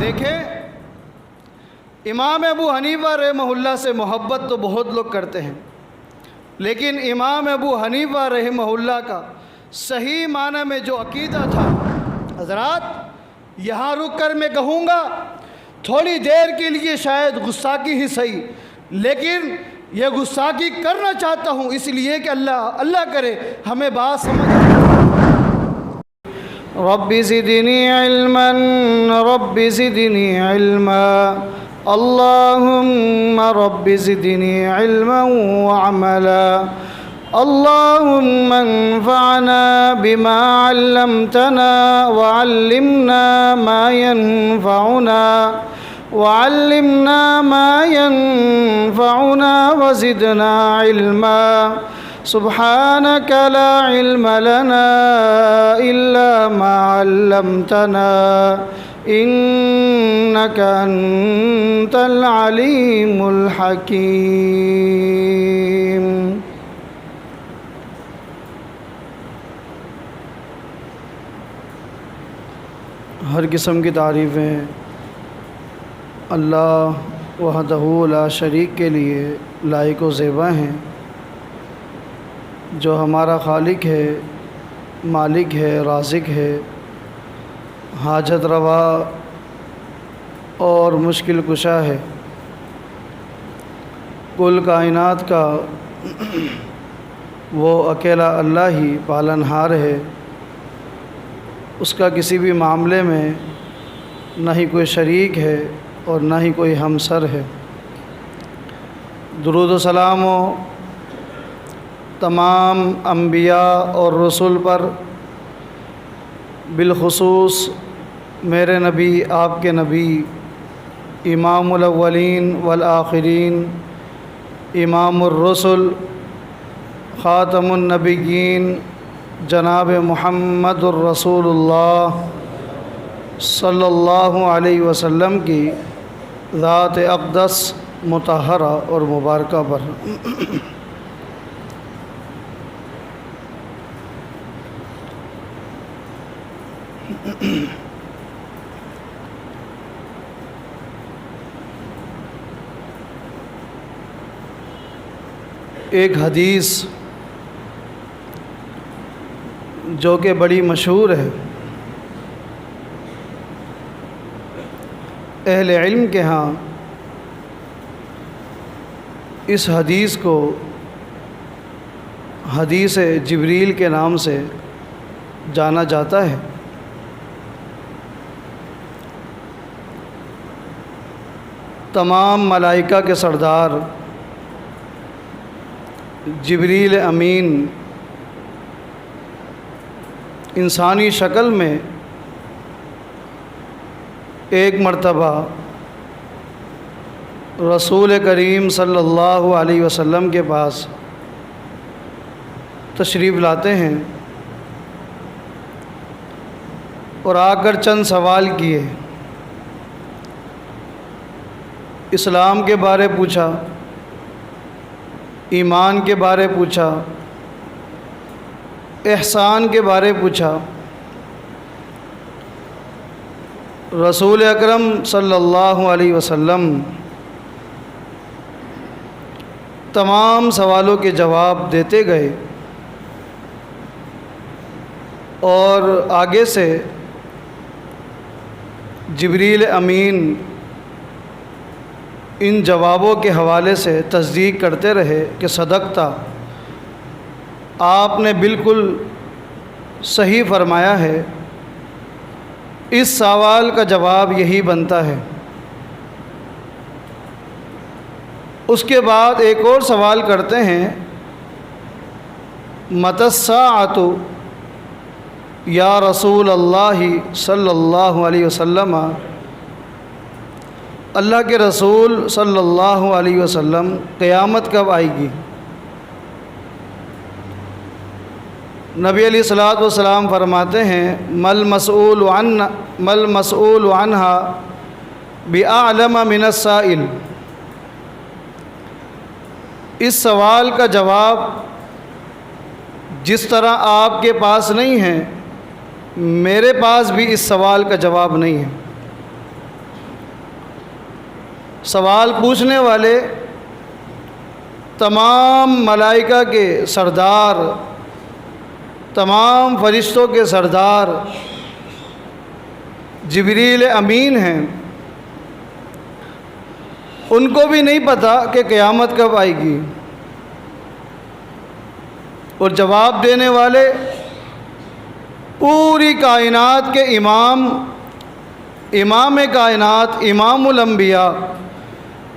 دیکھیں، امام ابو حنیفہ رحمہ اللہ سے محبت تو بہت لوگ کرتے ہیں، لیکن امام ابو حنیفہ رحمہ اللہ کا صحیح معنی میں جو عقیدہ تھا، حضرات یہاں رک کر میں کہوں گا، تھوڑی دیر کے لیے شاید غصاکی ہی صحیح، لیکن یہ غصاکی کرنا چاہتا ہوں اس لیے کہ اللہ کرے ہمیں بات سمجھ آئے۔ رب زدنی علما، رب زدنی علما، اللہم رب زدنی علما وعملا، اللہم انفعنا بما علمتنا وعلمنا ما ينفعنا وزدنا علما، سبحانك لا علم لنا إلا ما علمتنا إنك أنت العليم الحكيم۔ ہر قسم کی تعریفیں اللہ وحدہ لا شریک کے لیے لائق و زیبا ہیں، جو ہمارا خالق ہے، مالک ہے، رازق ہے، حاجت روا اور مشکل کشا ہے، کل کائنات کا وہ اکیلا اللہ ہی پالنہار ہے، اس کا کسی بھی معاملے میں نہ ہی کوئی شریک ہے اور نہ ہی کوئی ہمسر ہے۔ درود و سلام و تمام انبیاء اور رسول پر، بالخصوص میرے نبی، آپ کے نبی، امام الاولین والآخرین، امام الرسل، خاتم النبیین، جناب محمد الرسول اللہ صلی اللہ علیہ وسلم کی ذات اقدس مطہرہ اور مبارکہ پر۔ ایک حدیث جو کہ بڑی مشہور ہے، اہل علم کے ہاں اس حدیث کو حدیث جبریل کے نام سے جانا جاتا ہے۔ تمام ملائکہ کے سردار جبریل امین انسانی شکل میں ایک مرتبہ رسول کریم صلی اللہ علیہ وسلم کے پاس تشریف لاتے ہیں اور آ کر چند سوال کیے، اسلام کے بارے پوچھا، ایمان کے بارے پوچھا، احسان کے بارے پوچھا۔ رسول اکرم صلی اللہ علیہ وسلم تمام سوالوں کے جواب دیتے گئے اور آگے سے جبریل امین ان جوابوں کے حوالے سے تصدیق کرتے رہے کہ صدقتا، آپ نے بالکل صحیح فرمایا ہے، اس سوال کا جواب یہی بنتا ہے۔ اس کے بعد ایک اور سوال کرتے ہیں، متی الساعۃ یا رسول اللہ صلی اللہ علیہ وسلم، اللہ کے رسول صلی اللہ علیہ وسلم قیامت کب آئے گی؟ نبی علیہ الصلوۃ والسلام فرماتے ہیں، مل مسئول عنہا بأعلم من السائل، اس سوال کا جواب جس طرح آپ کے پاس نہیں ہے، میرے پاس بھی اس سوال کا جواب نہیں ہے۔ سوال پوچھنے والے تمام ملائکہ کے سردار، تمام فرشتوں کے سردار جبریل امین ہیں، ان کو بھی نہیں پتہ کہ قیامت کب آئے گی، اور جواب دینے والے پوری کائنات کے امام کائنات، امام الانبیاء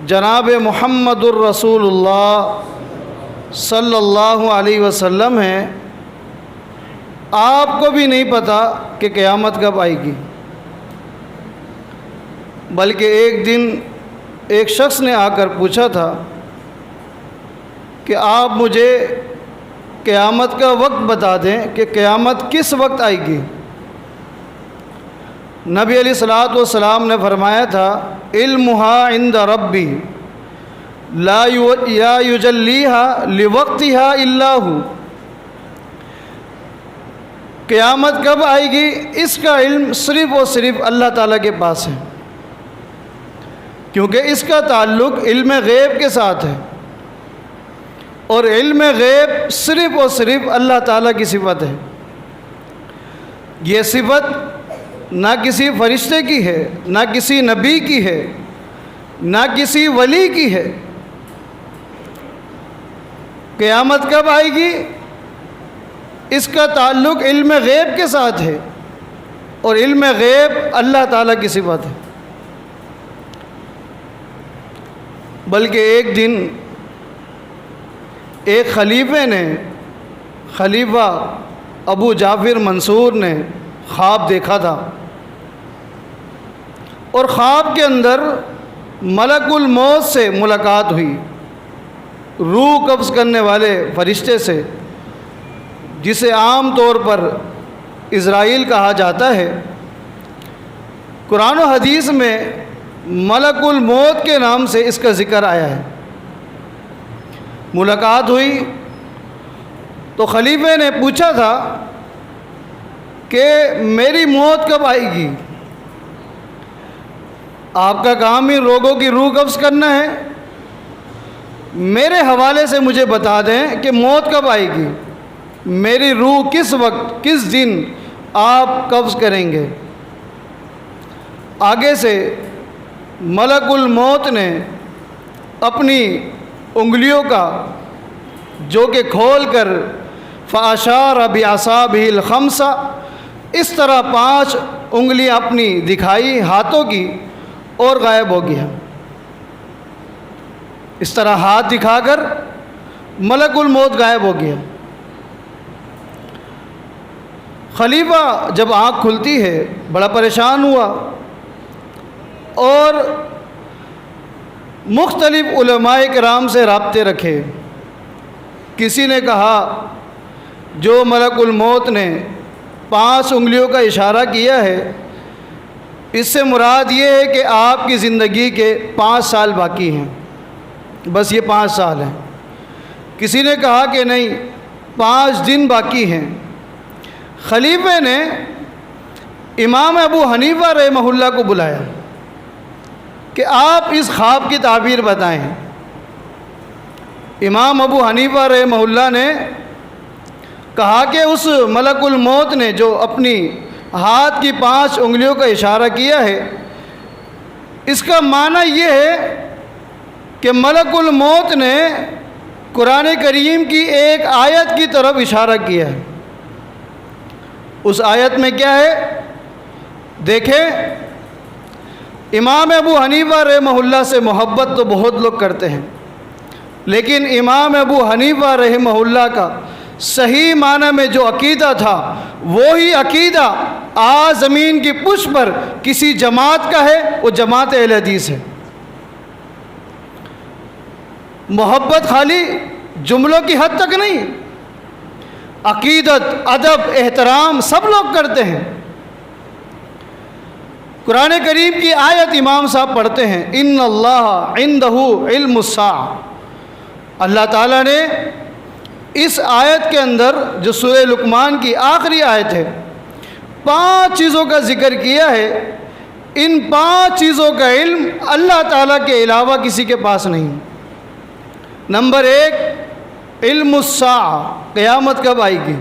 جناب محمد الرسول اللہ صلی اللہ علیہ وسلم ہیں۔ آپ کو بھی نہیں پتہ کہ قیامت کب آئے گی، بلکہ ایک دن ایک شخص نے آ کر پوچھا تھا کہ آپ مجھے قیامت کا وقت بتا دیں کہ قیامت کس وقت آئے گی۔ نبی علیہ الصلوۃ والسلام نے فرمایا تھا علمها عند ربی لا یجلیها لوقتها الا هو، قیامت کب آئے گی اس کا علم صرف اور صرف اللہ تعالیٰ کے پاس ہے، کیونکہ اس کا تعلق علم غیب کے ساتھ ہے، اور علم غیب صرف اور صرف اللہ تعالیٰ کی صفت ہے۔ یہ صفت نہ کسی فرشتے کی ہے، نہ کسی نبی کی ہے، نہ کسی ولی کی ہے۔ قیامت کب آئے گی اس کا تعلق علم غیب کے ساتھ ہے، اور علم غیب اللہ تعالیٰ کی صفت ہے۔ بلکہ ایک دن ایک خلیفے نے، خلیفہ ابو جعفر منصور نے خواب دیکھا تھا، اور خواب کے اندر ملک الموت سے ملاقات ہوئی، روح قبض کرنے والے فرشتے سے، جسے عام طور پر اسرائیل کہا جاتا ہے۔ قرآن و حدیث میں ملک الموت کے نام سے اس کا ذکر آیا ہے۔ ملاقات ہوئی تو خلیفے نے پوچھا تھا کہ میری موت کب آئے گی؟ آپ کا کام ہی لوگوں کی روح قبض کرنا ہے، میرے حوالے سے مجھے بتا دیں کہ موت کب آئے گی، میری روح کس وقت کس دن آپ قبض کریں گے۔ آگے سے ملک الموت نے اپنی انگلیوں کا جو کہ کھول کر فاشار بعصابہ الخمسہ، اس طرح 5 انگلیاں اپنی دکھائی ہاتھوں کی اور غائب ہو گیا۔ اس طرح ہاتھ دکھا کر ملک الموت غائب ہو گیا۔ خلیفہ جب آنکھ کھلتی ہے بڑا پریشان ہوا، اور مختلف علماء کرام سے رابطے رکھے۔ کسی نے کہا جو ملک الموت نے 5 انگلیوں کا اشارہ کیا ہے، اس سے مراد یہ ہے کہ آپ کی زندگی کے 5 سال باقی ہیں، بس یہ 5 سال ہیں۔ کسی نے کہا کہ نہیں، 5 دن باقی ہیں۔ خلیفے نے امام ابو حنیفہ رحمہ اللہ کو بلایا کہ آپ اس خواب کی تعبیر بتائیں۔ امام ابو حنیفہ رحمہ اللہ نے کہا کہ اس ملک الموت نے جو اپنی ہاتھ کی 5 انگلیوں کا اشارہ کیا ہے، اس کا معنی یہ ہے کہ ملک الموت نے قرآن کریم کی ایک آیت کی طرف اشارہ کیا ہے۔ اس آیت میں کیا ہے دیکھیں، امام ابو حنیفہ رحمہ اللہ سے محبت تو بہت لوگ کرتے ہیں، لیکن امام ابو حنیفہ رحمہ اللہ کا صحیح معنی میں جو عقیدہ تھا، وہی عقیدہ آج زمین کی پشت پر کسی جماعت کا ہے، وہ جماعت اہل حدیث ہے۔ محبت خالی جملوں کی حد تک نہیں، عقیدت، ادب، احترام سب لوگ کرتے ہیں۔ قرآن کریم کی آیت امام صاحب پڑھتے ہیں، ان اللہ عندہ علم الساعہ۔ اللہ تعالیٰ نے اس آیت کے اندر جو سورہ لقمان کی آخری آیت ہے، 5 چیزوں کا ذکر کیا ہے ان 5 چیزوں کا علم اللہ تعالیٰ کے علاوہ کسی کے پاس نہیں۔ نمبر 1، علم الساعہ، قیامت کب آئے گی،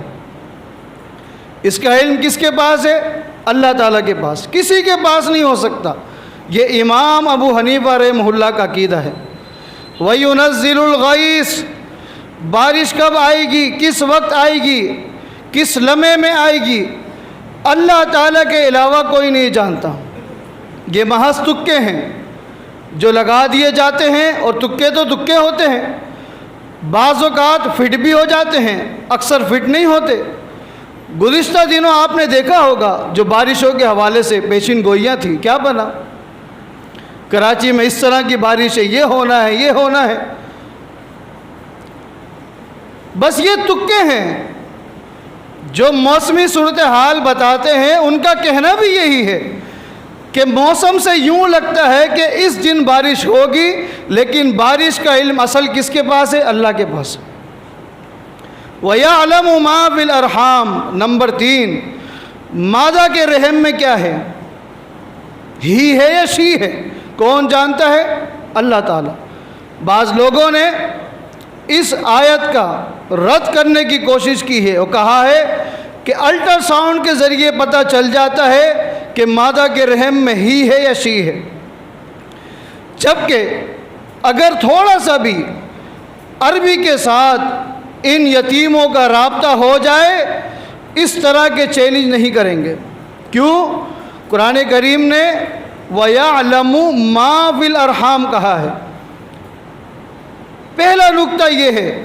اس کا علم کس کے پاس ہے؟ اللہ تعالیٰ کے پاس، کسی کے پاس نہیں ہو سکتا۔ یہ امام ابو حنیفہ رحمہ اللہ کا عقیدہ ہے۔ وَيُنَزِّلُ الْغَيْثَ، بارش کب آئے گی، کس وقت آئے گی، کس لمحے میں آئے گی، اللہ تعالیٰ کے علاوہ کوئی نہیں جانتا۔ یہ محض تکے ہیں جو لگا دیے جاتے ہیں، اور تکے تو تکے ہوتے ہیں، بعض اوقات فٹ بھی ہو جاتے ہیں، اکثر فٹ نہیں ہوتے۔ گزشتہ دنوں آپ نے دیکھا ہوگا جو بارشوں کے حوالے سے پیشین گوئیاں تھیں، کیا بنا؟ کراچی میں اس طرح کی بارش ہے، یہ ہونا ہے، یہ ہونا ہے۔ بس یہ تکے ہیں، جو موسمی صورتحال بتاتے ہیں ان کا کہنا بھی یہی ہے کہ موسم سے یوں لگتا ہے کہ اس دن بارش ہوگی، لیکن بارش کا علم اصل کس کے پاس ہے؟ اللہ کے پاس۔ وَيَعْلَمُ مَا فِي الْأَرْحَامِ، نمبر 3، مادہ کے رحم میں کیا ہے، ہی ہے یا شی ہے، کون جانتا ہے؟ اللہ تعالیٰ۔ بعض لوگوں نے اس آیت کا رد کرنے کی کوشش کی ہے اور کہا ہے کہ الٹرا ساؤنڈ کے ذریعے پتہ چل جاتا ہے کہ مادہ کے رحم میں ہی ہے یا شی ہے، جبکہ اگر تھوڑا سا بھی عربی کے ساتھ ان یتیموں کا رابطہ ہو جائے، اس طرح کے چیلنج نہیں کریں گے۔ کیوں؟ قرآن کریم نے وَيَعْلَمُ مَا فِي الْأَرْحَامِ کہا ہے۔ پہلا نقطہ یہ ہے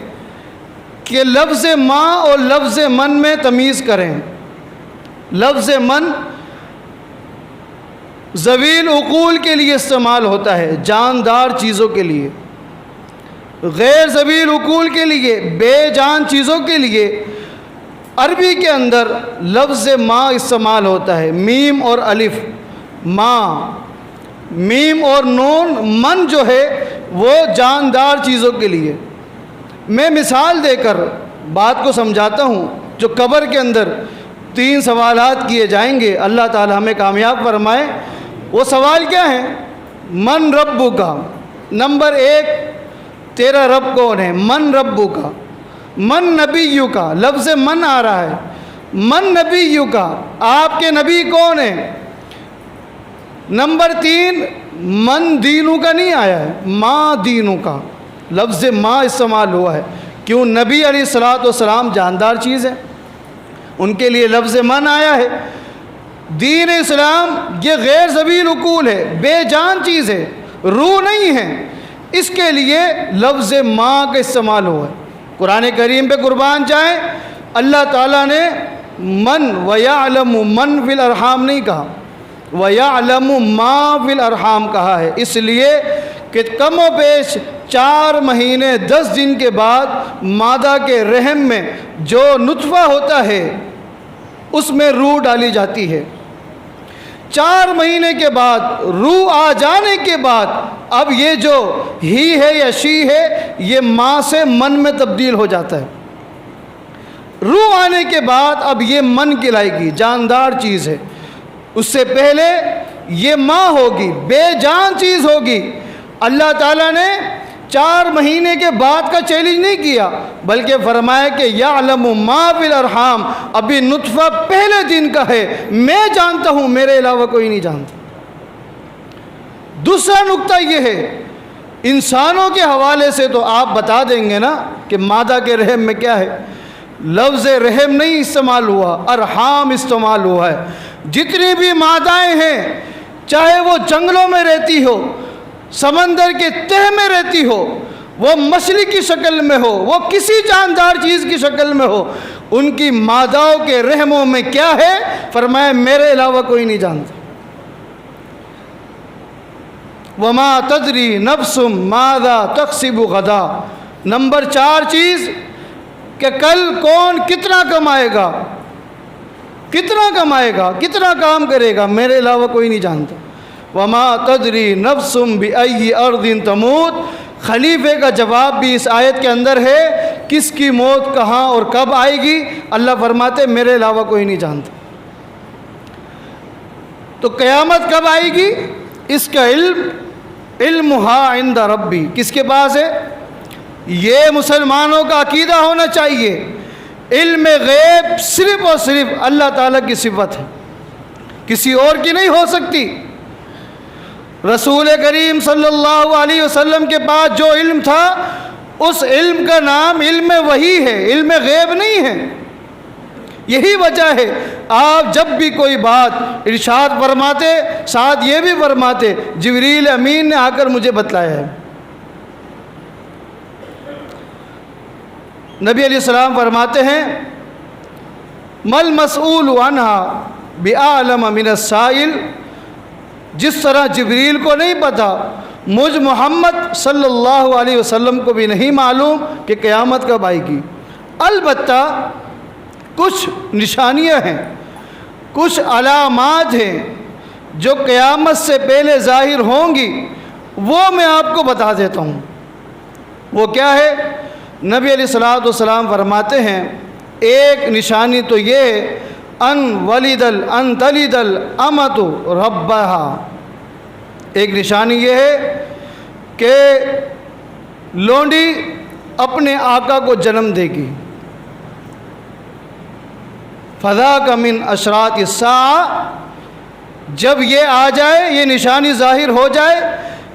کہ لفظ ماں اور لفظ من میں تمیز کریں۔ لفظ من ذویل عقول کے لیے استعمال ہوتا ہے، جاندار چیزوں کے لیے، غیر ذویل عقول کے لیے، بے جان چیزوں کے لیے عربی کے اندر لفظ ماں استعمال ہوتا ہے۔ میم اور الف، ماں، میم اور نون، من جو ہے وہ جاندار چیزوں کے لیے۔ میں مثال دے کر بات کو سمجھاتا ہوں۔ جو قبر کے اندر 3 سوالات کیے جائیں گے، اللہ تعالی ہمیں کامیاب فرمائے۔ وہ سوال کیا ہیں؟ من ربو کا، نمبر 1، تیرا رب کون ہے؟ من ربو کا۔ من نبیو کا، لفظ من آ رہا ہے، من نبیو کا، آپ کے نبی کون ہیں؟ نمبر 3، من دینو کا نہیں آیا ہے، ماں دینو کا، لفظ ماں استعمال ہوا ہے۔ کیوں؟ نبی علیہ الصلوۃ والسلام جاندار چیز ہے، ان کے لیے لفظ من آیا ہے۔ دین اسلام یہ غیر ذویل عقول ہے، بے جان چیز ہے، روح نہیں ہے، اس کے لیے لفظ ماں کا استعمال ہوا ہے۔ قرآن کریم پہ قربان جائیں، اللہ تعالیٰ نے من وَيَعْلَمُ مَن فِي الْأَرْحَامِ نہیں کہا، وَيَعْلَمُ مَا فِي الْأَرْحَامِ کہا ہے، اس لیے کہ کم و بیش 4 مہینے 10 دن کے بعد مادہ کے رحم میں جو نطفہ ہوتا ہے اس میں روح ڈالی جاتی ہے۔ 4 مہینے کے بعد روح آ جانے کے بعد اب یہ جو ہی ہے یا شی ہے یہ ماں سے من میں تبدیل ہو جاتا ہے۔ روح آنے کے بعد اب یہ من کہلائے گی، جاندار چیز ہے۔ اس سے پہلے یہ ماں ہوگی، بے جان چیز ہوگی۔ اللہ تعالیٰ نے 4 مہینے کے بعد کا چیلنج نہیں کیا، بلکہ فرمایا کہ یعلم ما فی الارحام، ابھی نطفہ پہلے دن کا ہے، میں جانتا ہوں، میرے علاوہ کوئی نہیں جانتا۔ دوسرا نقطہ یہ ہے، انسانوں کے حوالے سے تو آپ بتا دیں گے نا کہ مادہ کے رحم میں کیا ہے۔ لفظ رحم نہیں استعمال ہوا، ارحام استعمال ہوا ہے۔ جتنی بھی مادائیں ہیں، چاہے وہ جنگلوں میں رہتی ہو، سمندر کے تہ میں رہتی ہو، وہ مچھلی کی شکل میں ہو، وہ کسی جاندار چیز کی شکل میں ہو، ان کی ماداؤں کے رحموں میں کیا ہے؟ فرمایا میرے علاوہ کوئی نہیں جانتا۔ وَمَا تَدْرِي نَفْسٌ مَاذَا تَكْسِبُ غَدًا، نمبر 4 چیز کہ کل کون کتنا کمائے گا، کتنا کمائے گا، کتنا کام کرے گا، میرے علاوہ کوئی نہیں جانتا۔ وَمَا تَدْرِي نَفْسٌ بِأَيِّ أَرْضٍ تَمُوتُ، خلیفے کا جواب بھی اس آیت کے اندر ہے، کس کی موت کہاں اور کب آئے گی، اللہ فرماتے میرے علاوہ کوئی نہیں جانتا۔ تو قیامت کب آئے گی؟ اس کا علمھا عند ربی، کس کے پاس ہے؟ یہ مسلمانوں کا عقیدہ ہونا چاہیے، علم غیب صرف اور صرف اللہ تعالیٰ کی صفت ہے، کسی اور کی نہیں ہو سکتی۔ رسول کریم صلی اللہ علیہ وسلم کے پاس جو علم تھا اس علم کا نام علم وحی ہے، علم غیب نہیں ہے۔ یہی وجہ ہے آپ جب بھی کوئی بات ارشاد فرماتے ساتھ یہ بھی فرماتے جبریل امین نے آ کر مجھے بتلایا ہے۔ نبی علیہ السلام فرماتے ہیں مل مسئول عنہا بأعلم من السائل، جس طرح جبریل کو نہیں پتا مجھ محمد صلی اللہ علیہ وسلم کو بھی نہیں معلوم کہ قیامت کب آئے گی۔ البتہ کچھ نشانیاں ہیں، کچھ علامات ہیں جو قیامت سے پہلے ظاہر ہوں گی، وہ میں آپ کو بتا دیتا ہوں۔ وہ کیا ہے؟ نبی علیہ الصلوۃ والسلام فرماتے ہیں ایک نشانی تو یہ ہے ان تلد الامۃ ربھا، ایک نشانی یہ ہے کہ لونڈی اپنے آقا کو جنم دے گی۔ فذاک من اشراط الساعہ، جب یہ آ جائے، یہ نشانی ظاہر ہو جائے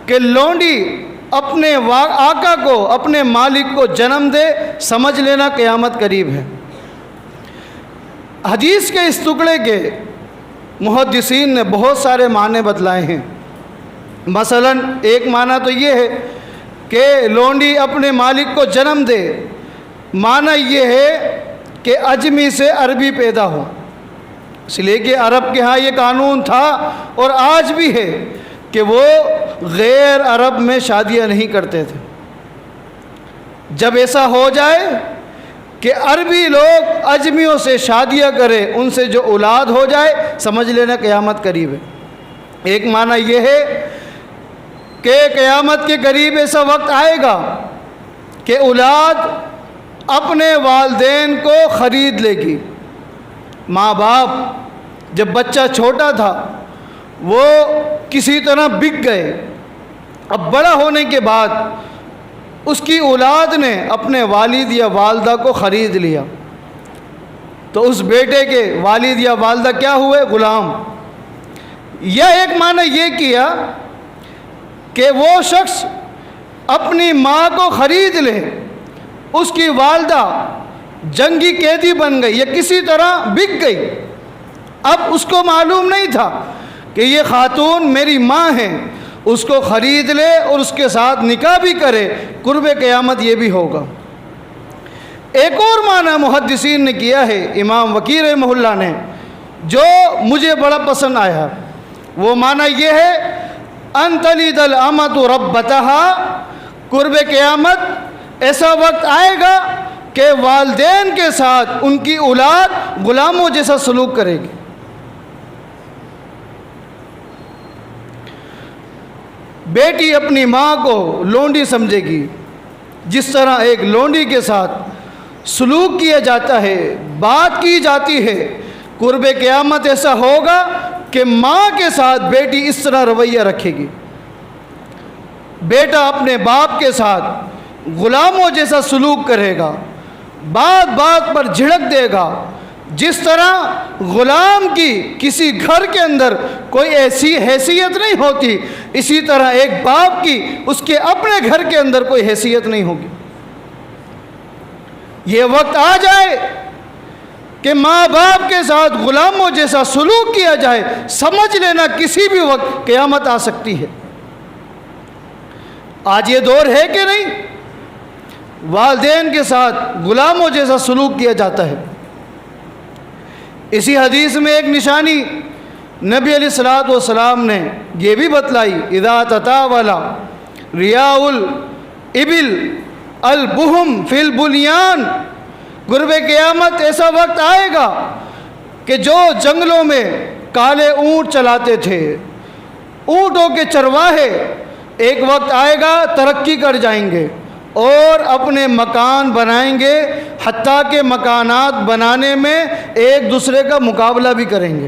کہ لونڈی اپنے آقا کو، اپنے مالک کو جنم دے، سمجھ لینا قیامت قریب ہے۔ حدیث کے اس ٹکڑے کے محدثین نے بہت سارے معنی بتلائے ہیں۔ مثلا ایک معنی تو یہ ہے کہ لونڈی اپنے مالک کو جنم دے، معنی یہ ہے کہ اجمی سے عربی پیدا ہو، اس لیے کہ عرب کے ہاں یہ قانون تھا اور آج بھی ہے کہ وہ غیر عرب میں شادیاں نہیں کرتے تھے۔ جب ایسا ہو جائے کہ عربی لوگ اجمیوں سے شادیاں کریں، ان سے جو اولاد ہو جائے، سمجھ لینا قیامت قریب ہے۔ ایک معنی یہ ہے کہ قیامت کے قریب ایسا وقت آئے گا کہ اولاد اپنے والدین کو خرید لے گی۔ ماں باپ جب بچہ چھوٹا تھا وہ کسی طرح بک گئے، اب بڑا ہونے کے بعد اس کی اولاد نے اپنے والد یا والدہ کو خرید لیا، تو اس بیٹے کے والد یا والدہ کیا ہوئے؟ غلام۔ یا ایک معنی یہ کیا کہ وہ شخص اپنی ماں کو خرید لے، اس کی والدہ جنگی قیدی بن گئی یا کسی طرح بک گئی، اب اس کو معلوم نہیں تھا کہ یہ خاتون میری ماں ہے، اس کو خرید لے اور اس کے ساتھ نکاح بھی کرے، قرب قیامت یہ بھی ہوگا۔ ایک اور معنی محدثین نے کیا ہے، امام وکیع رحمہ اللہ نے، جو مجھے بڑا پسند آیا، وہ معنی یہ ہے ان تلد الامۃ ربتہا، قرب قیامت ایسا وقت آئے گا کہ والدین کے ساتھ ان کی اولاد غلاموں جیسا سلوک کرے گی۔ بیٹی اپنی ماں کو لونڈی سمجھے گی، جس طرح ایک لونڈی کے ساتھ سلوک کیا جاتا ہے، بات کی جاتی ہے، قرب قیامت ایسا ہوگا کہ ماں کے ساتھ بیٹی اس طرح رویہ رکھے گی، بیٹا اپنے باپ کے ساتھ غلاموں جیسا سلوک کرے گا، بات بات پر جھڑک دے گا۔ جس طرح غلام کی کسی گھر کے اندر کوئی ایسی حیثیت نہیں ہوتی، اسی طرح ایک باپ کی اس کے اپنے گھر کے اندر کوئی حیثیت نہیں ہوگی۔ یہ وقت آ جائے کہ ماں باپ کے ساتھ غلاموں جیسا سلوک کیا جائے، سمجھ لینا کسی بھی وقت قیامت آ سکتی ہے۔ آج یہ دور ہے کہ نہیں؟ والدین کے ساتھ غلاموں جیسا سلوک کیا جاتا ہے۔ اسی حدیث میں ایک نشانی نبی علیہ الصلوۃ والسلام نے یہ بھی بتلائی، اذا تطاول ریاء الابل البہم فی البنیان، قرب قیامت ایسا وقت آئے گا کہ جو جنگلوں میں کالے اونٹ چلاتے تھے، اونٹوں کے چرواہے، ایک وقت آئے گا ترقی کر جائیں گے اور اپنے مکان بنائیں گے، حتیٰ کہ مکانات بنانے میں ایک دوسرے کا مقابلہ بھی کریں گے۔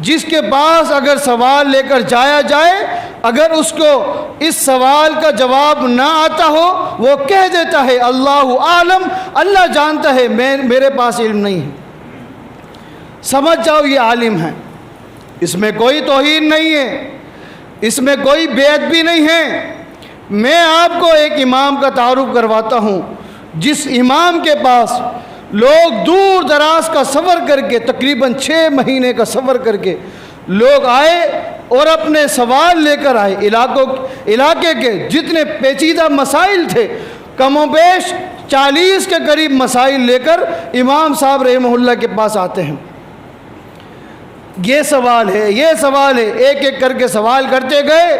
جس کے پاس اگر سوال لے کر جایا جائے، اگر اس کو اس سوال کا جواب نہ آتا ہو، وہ کہہ دیتا ہے اللہ عالم، اللہ جانتا ہے، میرے پاس علم نہیں ہے۔ سمجھ جاؤ یہ عالم ہے، اس میں کوئی توہین نہیں ہے، اس میں کوئی بے ادبی نہیں ہے۔ میں آپ کو ایک امام کا تعارف کرواتا ہوں، جس امام کے پاس لوگ دور دراز کا سفر کر کے، تقریباً 6 مہینے کا سفر کر کے لوگ آئے اور اپنے سوال لے کر آئے۔ علاقے کے جتنے پیچیدہ مسائل تھے، کم و بیش 40 کے قریب مسائل لے کر امام صاحب رحمہ اللہ کے پاس آتے ہیں۔ یہ سوال ہے، یہ سوال ہے، ایک ایک کر کے سوال کرتے گئے۔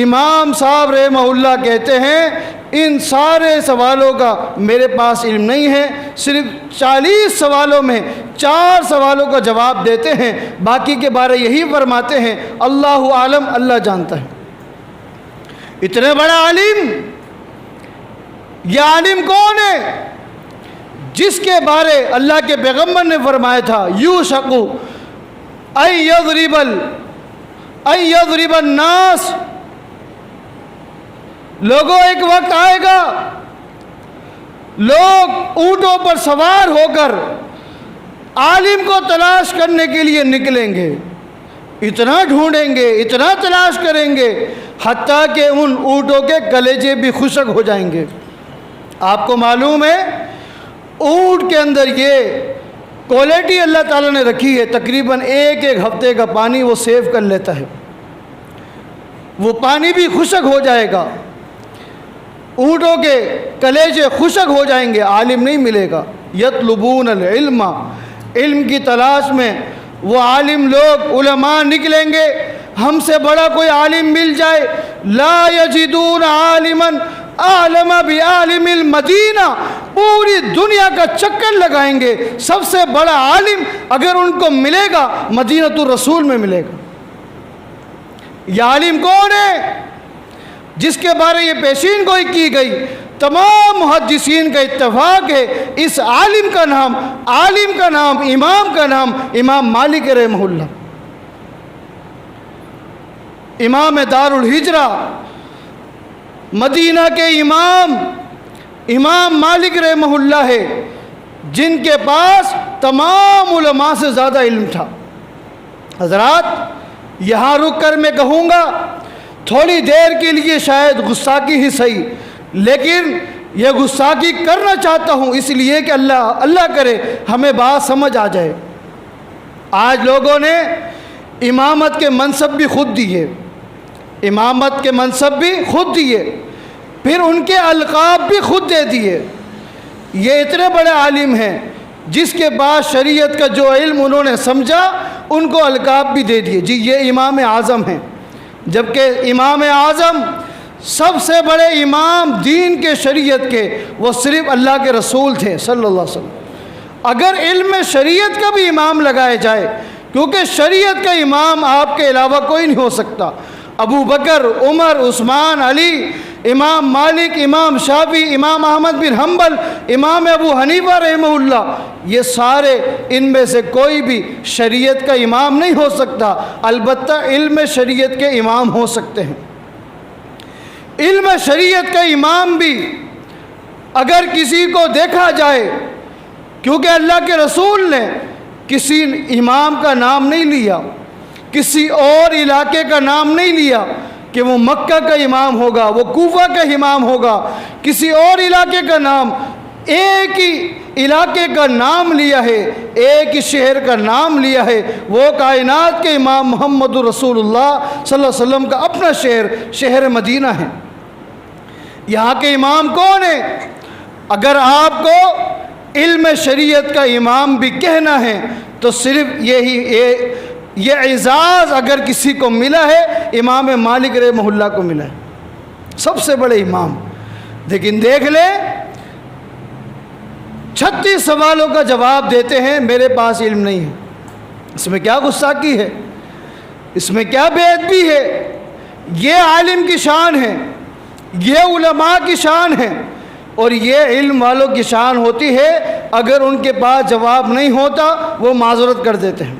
امام صاحب رحمہ اللہ کہتے ہیں ان سارے سوالوں کا میرے پاس علم نہیں ہے، صرف 40 سوالوں میں 4 سوالوں کا جواب دیتے ہیں، باقی کے بارے یہی فرماتے ہیں اللہ عالم، اللہ جانتا ہے۔ اتنے بڑا عالم، یہ عالم کون ہے؟ جس کے بارے اللہ کے پیغمبر نے فرمایا تھا یوشک ان یضرب الناس، لوگوں ایک وقت آئے گا لوگ اونٹوں پر سوار ہو کر عالم کو تلاش کرنے کے لیے نکلیں گے، اتنا ڈھونڈیں گے، اتنا تلاش کریں گے، حتیٰ کہ ان اونٹوں کے کلیجے بھی خشک ہو جائیں گے۔ آپ کو معلوم ہے اونٹ کے اندر یہ کوالٹی اللہ تعالیٰ نے رکھی ہے، تقریباً ایک ہفتے کا پانی وہ سیو کر لیتا ہے، وہ پانی بھی خشک ہو جائے گا، اونٹوں کے کلیجے خشک ہو جائیں گے، عالم نہیں ملے گا۔ یطلبون العلم، علم کی تلاش میں وہ عالم لوگ، علماء نکلیں گے، ہم سے بڑا کوئی عالم مل جائے، لا یجدون عالما اعلم بعالم المدینہ، پوری دنیا کا چکر لگائیں گے، سب سے بڑا عالم اگر ان کو ملے گا مدینۃ الرسول میں ملے گا۔ یہ عالم کون ہے جس کے بارے یہ پیشین گوئی کی گئی؟ تمام محدثین کا اتفاق ہے اس عالم کا نام، امام کا نام امام مالک رحمہ اللہ، امام دار الہجرہ، مدینہ کے امام مالک رحمہ اللہ ہے، جن کے پاس تمام علماء سے زیادہ علم تھا۔ حضرات یہاں رک کر میں کہوں گا، تھوڑی دیر کے لیے شاید گستاخی ہی صحیح، لیکن یہ گستاخی کرنا چاہتا ہوں اس لیے کہ اللہ کرے ہمیں بات سمجھ آ جائے۔ آج لوگوں نے امامت کے منصب بھی خود دیے، امامت کے منصب بھی خود دیے، پھر ان کے القاب بھی خود دے دیے۔ یہ اتنے بڑے عالم ہیں جس کے پاس شریعت کا جو علم انہوں نے سمجھا، ان کو القاب بھی دے دیے، جی یہ امام اعظم ہیں، جبکہ امام اعظم سب سے بڑے امام دین کے، شریعت کے، وہ صرف اللہ کے رسول تھے صلی اللہ علیہ وسلم۔ اگر علم شریعت کا بھی امام لگایا جائے، کیونکہ شریعت کا امام آپ کے علاوہ کوئی نہیں ہو سکتا، ابو بکر، عمر، عثمان، علی، امام مالک، امام شافعی، امام احمد بن حنبل، امام ابو حنیفہ رحمہ اللہ، یہ سارے ان میں سے کوئی بھی شریعت کا امام نہیں ہو سکتا، البتہ علم شریعت کے امام ہو سکتے ہیں۔ علم شریعت کا امام بھی اگر کسی کو دیکھا جائے، کیونکہ اللہ کے رسول نے کسی امام کا نام نہیں لیا، کسی اور علاقے کا نام نہیں لیا کہ وہ مکہ کا امام ہوگا، وہ کوفہ کا امام ہوگا، کسی اور علاقے کا نام، ایک ہی علاقے کا نام لیا ہے، ایک ہی شہر کا نام لیا ہے، وہ کائنات کے امام محمد رسول اللہ صلی اللہ علیہ وسلم کا اپنا شہر مدینہ ہے۔ یہاں کے امام کون ہیں؟ اگر آپ کو علم شریعت کا امام بھی کہنا ہے تو صرف یہ اعزاز اگر کسی کو ملا ہے امام مالک رحمہ اللہ کو ملا ہے، سب سے بڑے امام۔ لیکن دیکھ لیں 36 سوالوں کا جواب دیتے ہیں میرے پاس علم نہیں ہے۔ اس میں کیا گستاخی ہے؟ اس میں کیا بے ادبی ہے؟ یہ عالم کی شان ہے، یہ علماء کی شان ہے، اور یہ علم والوں کی شان ہوتی ہے اگر ان کے پاس جواب نہیں ہوتا وہ معذرت کر دیتے ہیں۔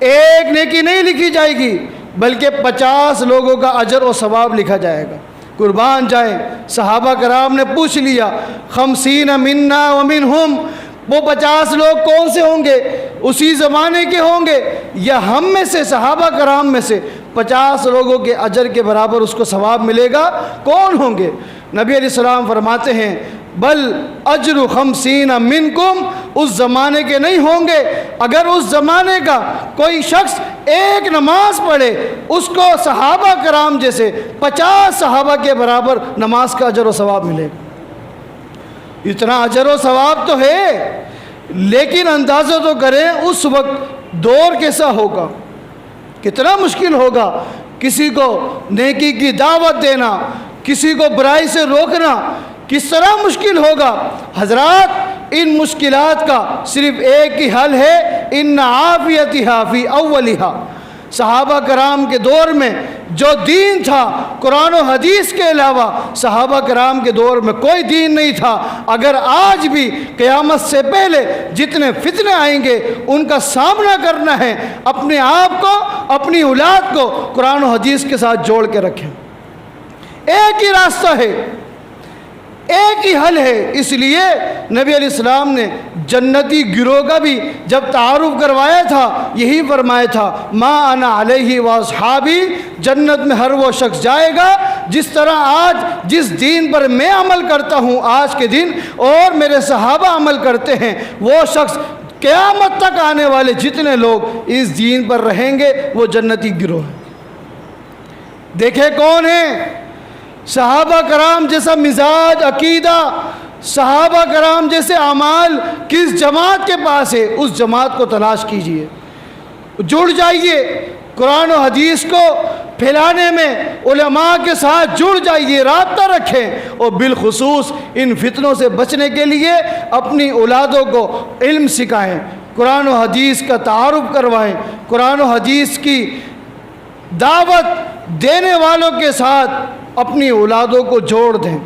ایک نیکی نہیں لکھی جائے گی بلکہ 50 لوگوں کا اجر و ثواب لکھا جائے گا۔ قربان جائیں، صحابہ کرام نے پوچھ لیا 50 منا ومنہم، وہ 50 لوگ کون سے ہوں گے؟ اسی زمانے کے ہوں گے یا ہم میں سے صحابہ کرام میں سے 50 لوگوں کے اجر کے برابر اس کو ثواب ملے گا؟ کون ہوں گے؟ نبی علیہ السلام فرماتے ہیں بل اجر 50 منکم، اس زمانے کے نہیں ہوں گے۔ اگر اس زمانے کا کوئی شخص ایک نماز پڑھے اس کو صحابہ کرام جیسے 50 صحابہ کے برابر نماز کا اجر و ثواب ملے گا۔ اتنا اجر و ثواب تو ہے، لیکن اندازہ تو کریں اس وقت دور کیسا ہوگا، کتنا مشکل ہوگا کسی کو نیکی کی دعوت دینا، کسی کو برائی سے روکنا، کس طرح مشکل ہوگا۔ حضرات، ان مشکلات کا صرف ایک ہی حل ہے، ان عافیتھا فی اولھا۔ صحابہ کرام کے دور میں جو دین تھا قرآن و حدیث کے علاوہ صحابہ کرام کے دور میں کوئی دین نہیں تھا۔ اگر آج بھی قیامت سے پہلے جتنے فتنے آئیں گے ان کا سامنا کرنا ہے، اپنے آپ کو، اپنی اولاد کو قرآن و حدیث کے ساتھ جوڑ کے رکھیں۔ ایک ہی راستہ ہے، ایک ہی حل ہے۔ اس لیے نبی علیہ السلام نے جنتی گروہ کا بھی جب تعارف کروایا تھا یہی فرمایا تھا ما انا علیہ واصحابی، جنت میں ہر وہ شخص جائے گا جس طرح آج جس دین پر میں عمل کرتا ہوں آج کے دن اور میرے صحابہ عمل کرتے ہیں، وہ شخص قیامت تک آنے والے جتنے لوگ اس دین پر رہیں گے وہ جنتی گروہ ہیں۔ دیکھیں کون ہیں؟ صحابہ کرام جیسا مزاج، عقیدہ، صحابہ کرام جیسے اعمال کس جماعت کے پاس ہے؟ اس جماعت کو تلاش کیجئے، جڑ جائیے، قرآن و حدیث کو پھیلانے میں علماء کے ساتھ جڑ جائیے، رابطہ رکھیں، اور بالخصوص ان فتنوں سے بچنے کے لیے اپنی اولادوں کو علم سکھائیں، قرآن و حدیث کا تعارف کروائیں، قرآن و حدیث کی دعوت دینے والوں کے ساتھ اپنی اولادوں کو جوڑ دیں،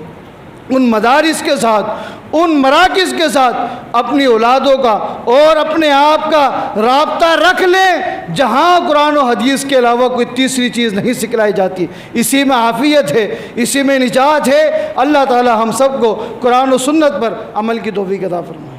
ان مدارس کے ساتھ، ان مراکز کے ساتھ اپنی اولادوں کا اور اپنے آپ کا رابطہ رکھ لیں جہاں قرآن و حدیث کے علاوہ کوئی تیسری چیز نہیں سکھلائی جاتی۔ اسی میں عافیت ہے، اسی میں نجات ہے۔ اللہ تعالی ہم سب کو قرآن و سنت پر عمل کی توفیق عطا فرمائے۔